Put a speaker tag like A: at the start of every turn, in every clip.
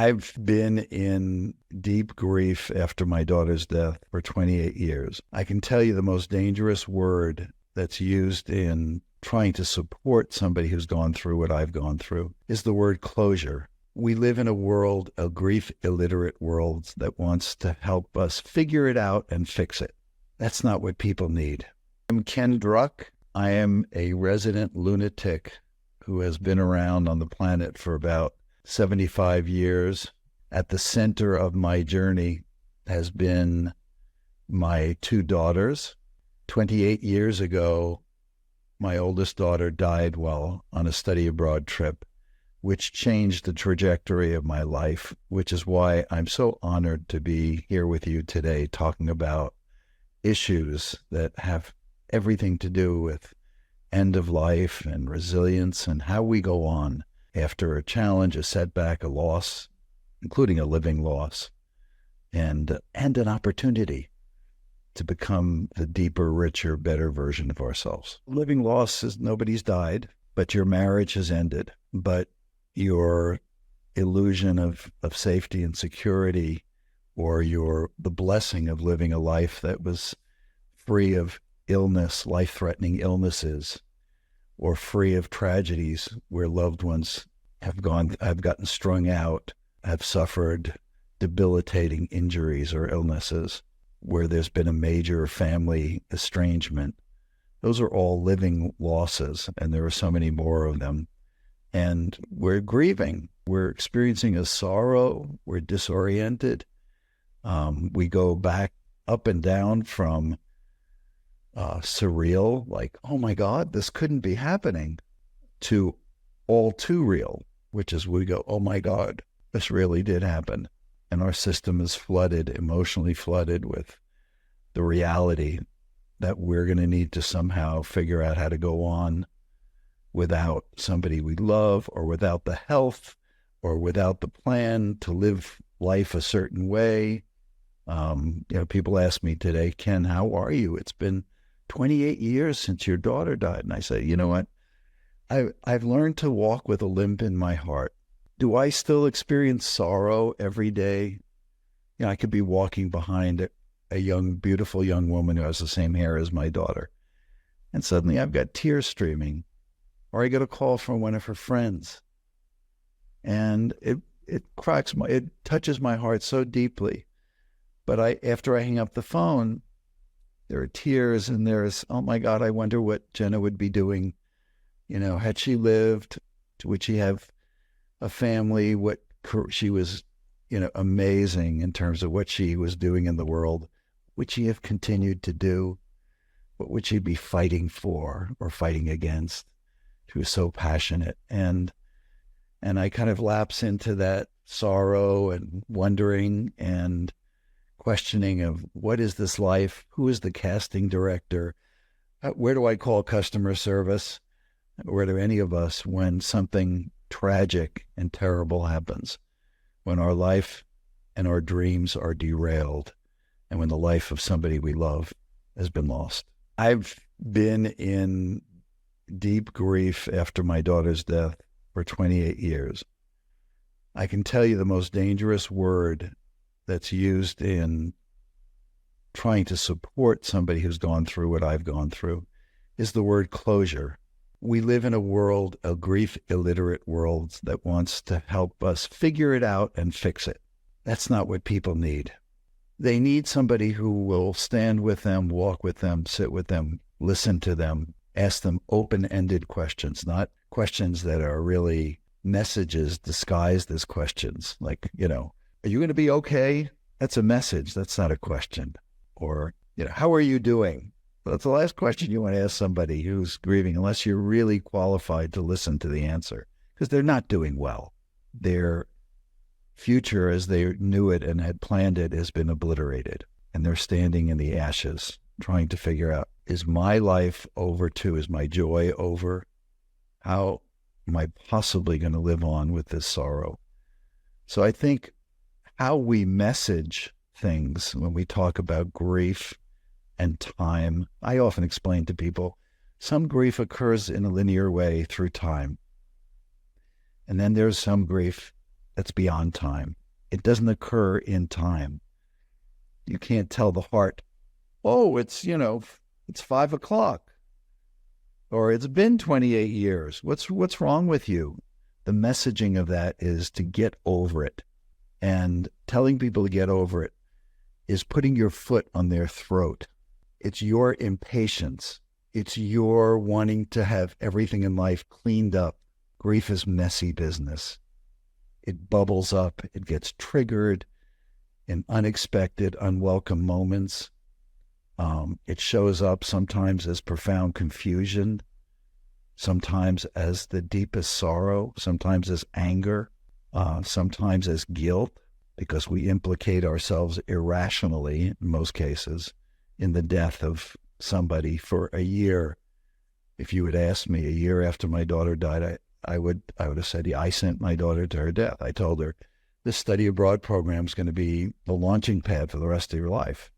A: I've been in deep grief after my daughter's death for 28 years. I can tell you the most dangerous word that's used in trying to support somebody who's gone through what I've gone through is the word closure. We live in a world, a grief illiterate world that wants to help us figure it out and fix it. That's not what people need. I'm Ken Druck. I am a resident lunatic who has been around on the planet for about 75 years. At the center of my journey has been my two daughters. 28 years ago, my oldest daughter died while on a study abroad trip, which changed the trajectory of my life, which is why I'm so honored to be here with you today talking about issues that have everything to do with end of life and resilience and how we go on after a challenge, a setback, a loss, including a living loss, and an opportunity to become the deeper, richer, better version of ourselves. Living loss is nobody's died, but your marriage has ended. But your illusion of safety and security, or the blessing of living a life that was free of illness, life-threatening illnesses, or free of tragedies where loved ones have gotten strung out, have suffered debilitating injuries or illnesses, where there's been a major family estrangement. Those are all living losses, and there are so many more of them. And we're grieving. We're experiencing a sorrow. We're disoriented. We go back up and down from surreal, like, oh my God, this couldn't be happening, to all too real, which is we go, oh my God, this really did happen. And our system is flooded, emotionally flooded with the reality that we're going to need to somehow figure out how to go on without somebody we love, or without the health, or without the plan to live life a certain way. People ask me today, Ken, how are you? It's been 28 years since your daughter died. And I say, you know what? I've learned to walk with a limp in my heart. Do I still experience sorrow every day? I could be walking behind a young, beautiful young woman who has the same hair as my daughter, and suddenly I've got tears streaming, or I get a call from one of her friends, and it touches my heart so deeply. But after I hang up the phone, there are tears, and there's, oh my God, I wonder what Jenna would be doing. Had she lived, would she have a family? She was, amazing in terms of what she was doing in the world. Would she have continued to do? What would she be fighting for or fighting against? She was so passionate. And I kind of lapse into that sorrow and wondering and questioning of, what is this life? Who is the casting director? Where do I call customer service? Where do any of us when something tragic and terrible happens, when our life and our dreams are derailed, and when the life of somebody we love has been lost? I've been in deep grief after my daughter's death for 28 years. I can tell you the most dangerous word that's used in trying to support somebody who's gone through what I've gone through is the word closure. We live in a world, a grief illiterate world that wants to help us figure it out and fix it. That's not what people need. They need somebody who will stand with them, walk with them, sit with them, listen to them, ask them open-ended questions, not questions that are really messages disguised as questions. Like, are you going to be okay? That's a message. That's not a question. Or, how are you doing? That's the last question you want to ask somebody who's grieving, unless you're really qualified to listen to the answer, because they're not doing well. Their future as they knew it and had planned it has been obliterated, and they're standing in the ashes trying to figure out, is my life over too? Is my joy over? How am I possibly going to live on with this sorrow? So I think how we message things when we talk about grief and time, I often explain to people, some grief occurs in a linear way through time. And then there's some grief that's beyond time. It doesn't occur in time. You can't tell the heart, oh, it's 5 o'clock, or it's been 28 years. What's wrong with you? The messaging of that is to get over it. And telling people to get over it is putting your foot on their throat. It's your impatience. It's your wanting to have everything in life cleaned up. Grief is messy business. It bubbles up. It gets triggered in unexpected, unwelcome moments. It shows up sometimes as profound confusion, sometimes as the deepest sorrow, sometimes as anger, sometimes as guilt, because we implicate ourselves irrationally, in most cases, in the death of somebody for a year. If you had asked me a year after my daughter died, I would have said, yeah, I sent my daughter to her death. I told her, this study abroad program is going to be the launching pad for the rest of your life.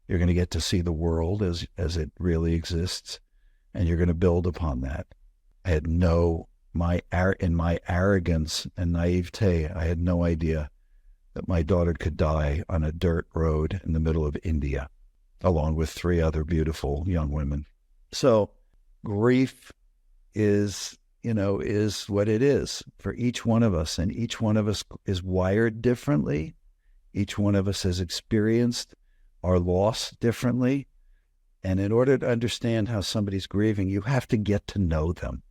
A: You're going to get to see the world as it really exists, and you're going to build upon that. I had in my arrogance and naivete, I had no idea that my daughter could die on a dirt road in the middle of India, along with 3 other beautiful young women. So grief is what it is for each one of us, and each one of us is wired differently. Each one of us has experienced our loss differently. And in order to understand how somebody's grieving, you have to get to know them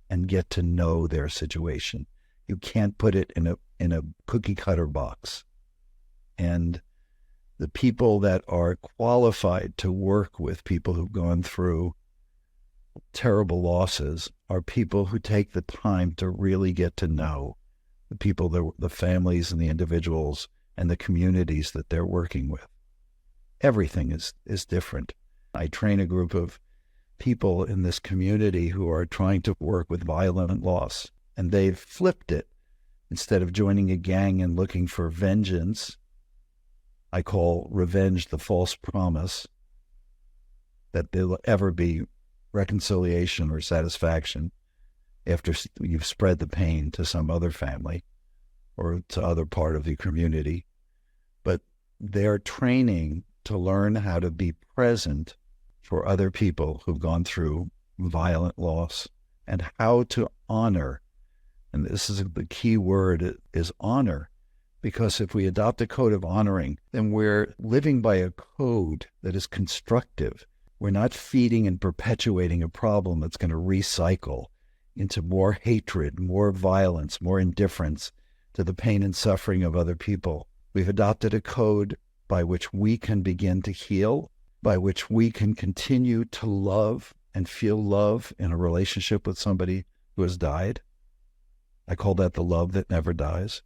A: and get to know their situation. You can't put it in a cookie cutter box. And the people that are qualified to work with people who've gone through terrible losses are people who take the time to really get to know the people, the families and the individuals and the communities that they're working with. Everything is different. I train a group of people in this community who are trying to work with violent loss, and they've flipped it. Instead of joining a gang and looking for vengeance, I call revenge the false promise that there'll ever be reconciliation or satisfaction after you've spread the pain to some other family or to other part of the community. But they're training to learn how to be present for other people who've gone through violent loss, and how to honor. And this is the key word, is honor. Because if we adopt a code of honoring, then we're living by a code that is constructive. We're not feeding and perpetuating a problem that's going to recycle into more hatred, more violence, more indifference to the pain and suffering of other people. We've adopted a code by which we can begin to heal, by which we can continue to love and feel love in a relationship with somebody who has died. I call that the love that never dies,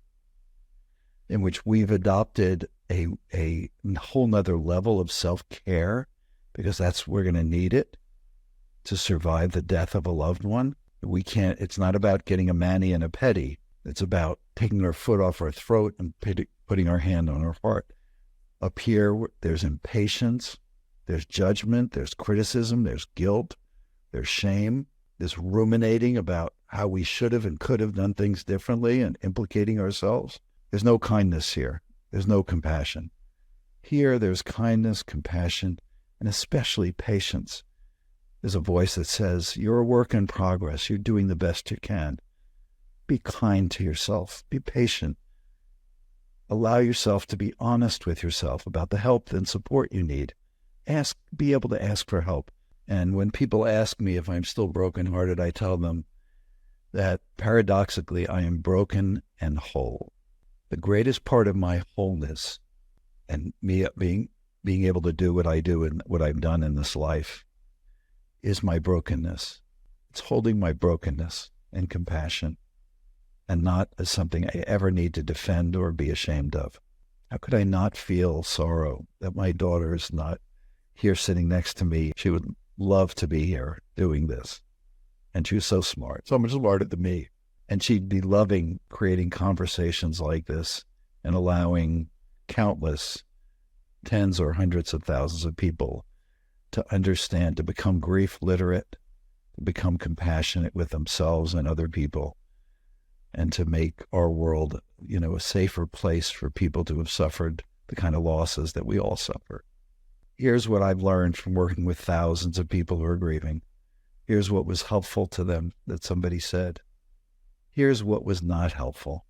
A: in which we've adopted a whole nother level of self-care, because we're going to need it to survive the death of a loved one. It's not about getting a mani and a pedi. It's about taking our foot off our throat and putting our hand on our heart. Up here, there's impatience, there's judgment, there's criticism, there's guilt, there's shame, there's ruminating about how we should have and could have done things differently and implicating ourselves. There's no kindness here. There's no compassion. Here, there's kindness, compassion, and especially patience. There's a voice that says, you're a work in progress. You're doing the best you can. Be kind to yourself. Be patient. Allow yourself to be honest with yourself about the help and support you need. Be able to ask for help. And when people ask me if I'm still brokenhearted, I tell them that paradoxically, I am broken and whole. The greatest part of my wholeness and me being able to do what I do and what I've done in this life is my brokenness. It's holding my brokenness and compassion, and not as something I ever need to defend or be ashamed of. How could I not feel sorrow that my daughter is not here sitting next to me? She would love to be here doing this. And she was so smart, so much smarter than me. And she'd be loving creating conversations like this and allowing countless tens or hundreds of thousands of people to understand, to become grief literate, to become compassionate with themselves and other people, and to make our world a safer place for people to have suffered the kind of losses that we all suffer. Here's what I've learned from working with thousands of people who are grieving. Here's what was helpful to them that somebody said. Here's what was not helpful.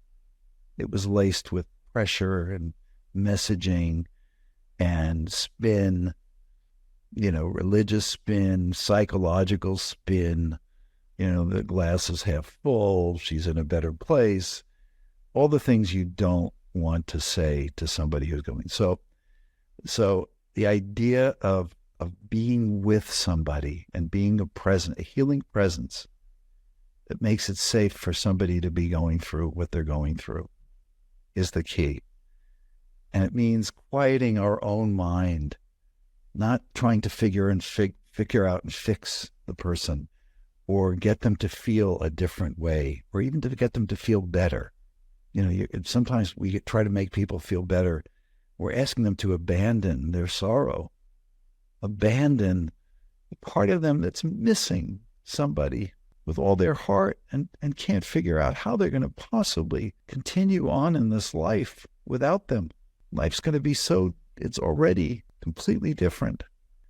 A: It was laced with pressure and messaging and spin, religious spin, psychological spin, the glass is half full, she's in a better place, all the things you don't want to say to somebody who's going. So the idea of being with somebody and being a healing presence that makes it safe for somebody to be going through what they're going through is the key. And it means quieting our own mind, not trying to figure out and fix the person or get them to feel a different way or even to get them to feel better. Sometimes we try to make people feel better. We're asking them to abandon their sorrow, abandon the part of them that's missing somebody with all their heart and can't figure out how they're going to possibly continue on in this life without them. Life's going to be it's already completely different.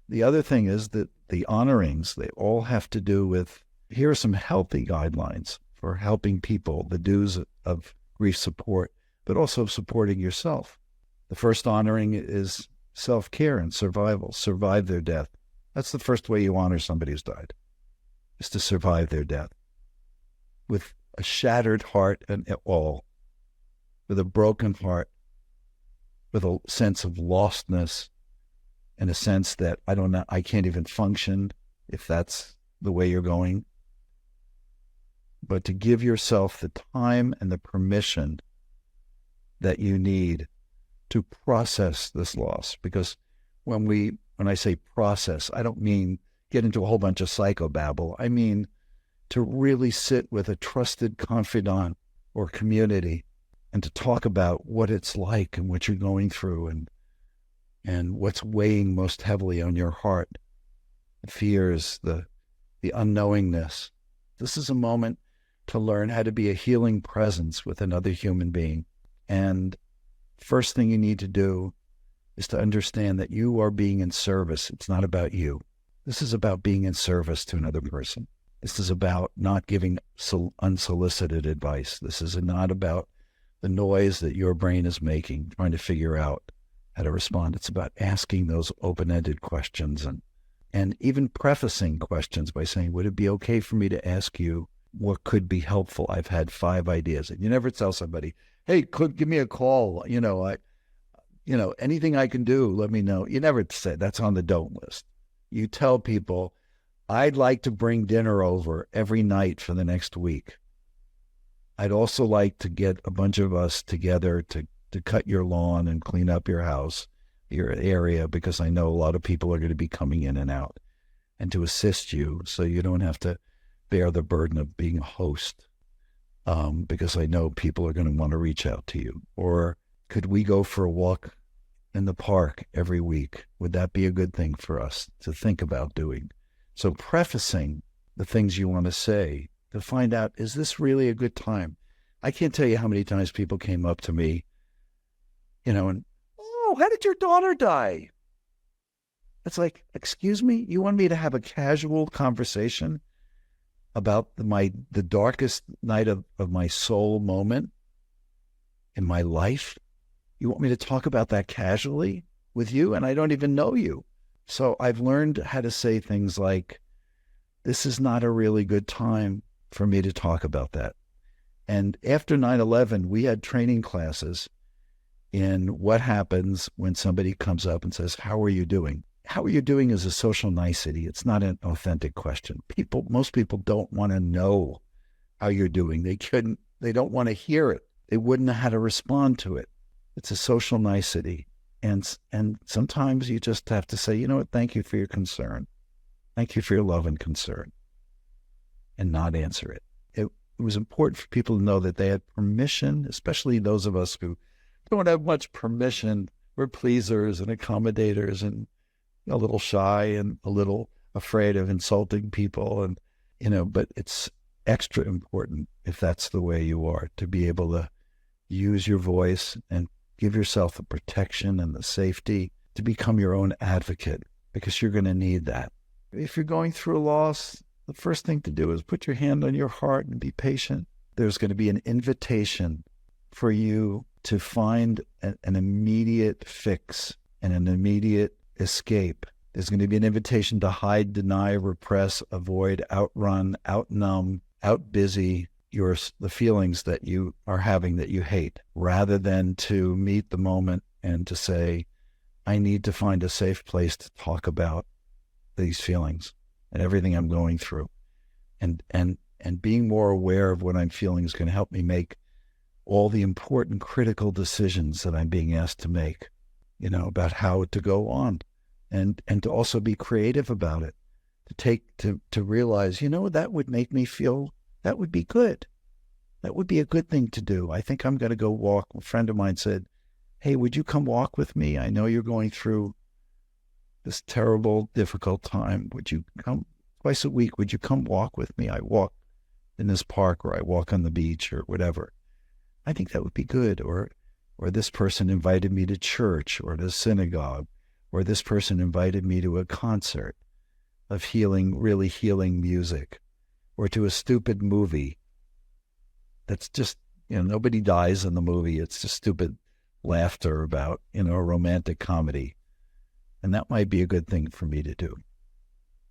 A: The other thing is that the honorings, they all have to do with, here are some healthy guidelines for helping people, the do's of grief support, but also supporting yourself. The first honoring is self-care and survival, survive their death. That's the first way you honor somebody who's died, is to survive their death with a shattered heart and all, with a broken heart, with a sense of lostness and a sense that I can't even function if that's the way you're going. But to give yourself the time and the permission that you need to process this loss. Because when I say process, I don't mean get into a whole bunch of psychobabble. I mean to really sit with a trusted confidant or community and to talk about what it's like and what you're going through and what's weighing most heavily on your heart, the fears, the unknowingness. This is a moment to learn how to be a healing presence with another human being. And first thing you need to do is to understand that you are being in service. It's not about you. This is about being in service to another person. This is about not giving unsolicited advice. This is not about the noise that your brain is making, trying to figure out how to respond. It's about asking those open-ended questions and even prefacing questions by saying, would it be okay for me to ask you what could be helpful? I've had 5 ideas. And you never tell somebody, hey, give me a call. Anything I can do, let me know. You never say that's on the don't list. You tell people, I'd like to bring dinner over every night for the next week. I'd also like to get a bunch of us together to cut your lawn and clean up your house, your area, because I know a lot of people are going to be coming in and out, and to assist you so you don't have to bear the burden of being a host, because I know people are going to want to reach out to you. Or could we go for a walk in the park every week? Would that be a good thing for us to think about doing? So prefacing the things you want to say to find out, is this really a good time? I can't tell you how many times people came up to me, and, oh, how did your daughter die? It's like, excuse me, you want me to have a casual conversation about the darkest night of my soul moment in my life? You want me to talk about that casually with you? And I don't even know you. So I've learned how to say things like, this is not a really good time for me to talk about that. And after 9/11, we had training classes in what happens when somebody comes up and says, how are you doing? How are you doing is a social nicety. It's not an authentic question. Most people don't want to know how you're doing. They don't want to hear it. They wouldn't know how to respond to it. It's a social nicety. And sometimes you just have to say, you know what, thank you for your concern. Thank you for your love and concern, and not answer it. It was important for people to know that they had permission, especially those of us who don't have much permission. We're pleasers and accommodators and a little shy and a little afraid of insulting people. And, but it's extra important, if that's the way you are, to be able to use your voice and give yourself the protection and the safety to become your own advocate, because you're going to need that. If you're going through a loss, the first thing to do is put your hand on your heart and be patient. There's going to be an invitation for you to find an immediate fix and an immediate escape. There's going to be an invitation to hide, deny, repress, avoid, outrun, outnumb, outbusy the feelings that you are having that you hate, rather than to meet the moment and to say, I need to find a safe place to talk about these feelings and everything I'm going through. And being more aware of what I'm feeling is going to help me make all the important critical decisions that I'm being asked to make, about how to go on, and to also be creative about it, to realize, that would make me feel, that would be good. That would be a good thing to do. I think I'm going to go walk. A friend of mine said, hey, would you come walk with me? I know you're going through this terrible, difficult time. Would you come twice a week? Would you come walk with me? I walk in this park, or I walk on the beach, or whatever. I think that would be good. Or this person invited me to church or to synagogue, or this person invited me to a concert of really healing music, or to a stupid movie that's just, nobody dies in the movie. It's just stupid laughter about, a romantic comedy. And that might be a good thing for me to do.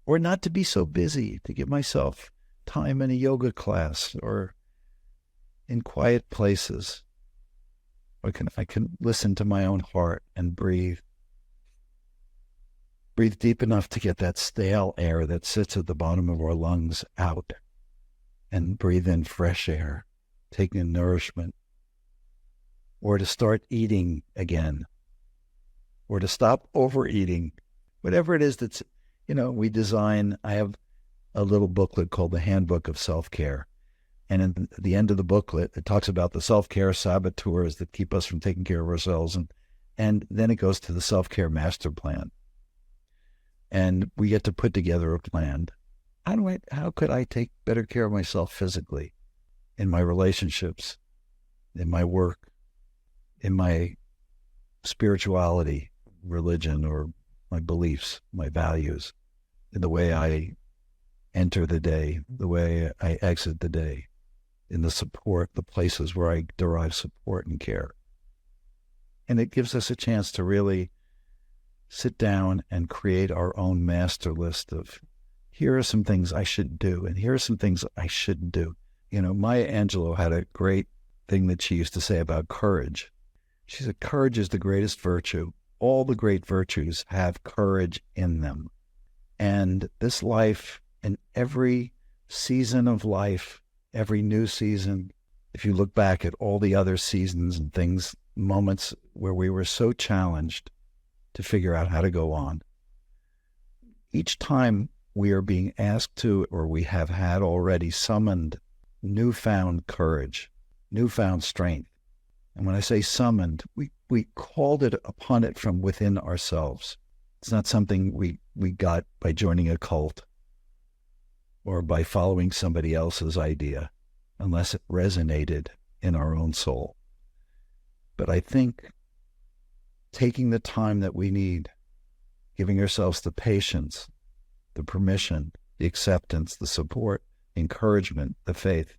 A: Or not to be so busy, to give myself time in a yoga class or in quiet places. I can listen to my own heart and breathe. Breathe deep enough to get that stale air that sits at the bottom of our lungs out, and breathe in fresh air, taking in nourishment. Or to start eating again, or to stop overeating, whatever it is that's, I have a little booklet called the Handbook of Self-Care. And at the end of the booklet, it talks about the self-care saboteurs that keep us from taking care of ourselves. And then it goes to the self-care master plan. And we get to put together a plan. How could I take better care of myself physically, in my relationships, in my work, in my spirituality, religion, or my beliefs, my values, in the way I enter the day, the way I exit the day, in the places where I derive support and care. And it gives us a chance to really sit down and create our own master list of, here are some things I should do, and here are some things I shouldn't do. Maya Angelou had a great thing that she used to say about courage. She said, courage is the greatest virtue. All the great virtues have courage in them. And this life, in every season of life, every new season, if you look back at all the other seasons and things, moments where we were so challenged to figure out how to go on, each time we are being asked to, or we have had already summoned, newfound courage, newfound strength. And when I say summoned, we called it upon it from within ourselves. It's not something we got by joining a cult or by following somebody else's idea, unless it resonated in our own soul. But I think taking the time that we need, giving ourselves the patience, the permission, the acceptance, the support, encouragement, the faith,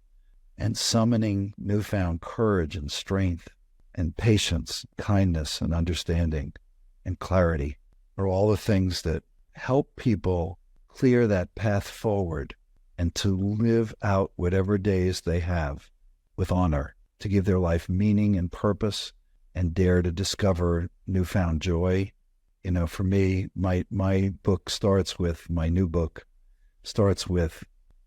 A: and summoning newfound courage and strength and patience, kindness and understanding and clarity are all the things that help people clear that path forward and to live out whatever days they have with honor, to give their life meaning and purpose and dare to discover newfound joy. For me, my new book starts with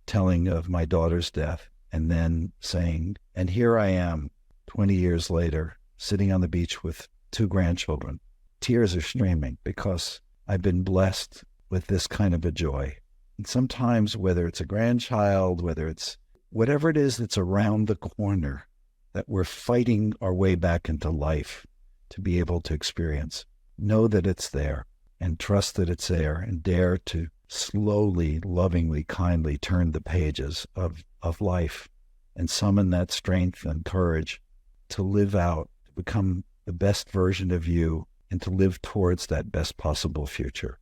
A: telling of my daughter's death, and then saying, and here I am 20 years later, sitting on the beach with 2 grandchildren. Tears are streaming because I've been blessed with this kind of a joy. And sometimes, whether it's a grandchild, whether it's whatever it is that's around the corner that we're fighting our way back into life to be able to experience, know that it's there and trust that it's there, and dare to slowly, lovingly, kindly turn the pages of life and summon that strength and courage to live out, to become the best version of you, and to live towards that best possible future.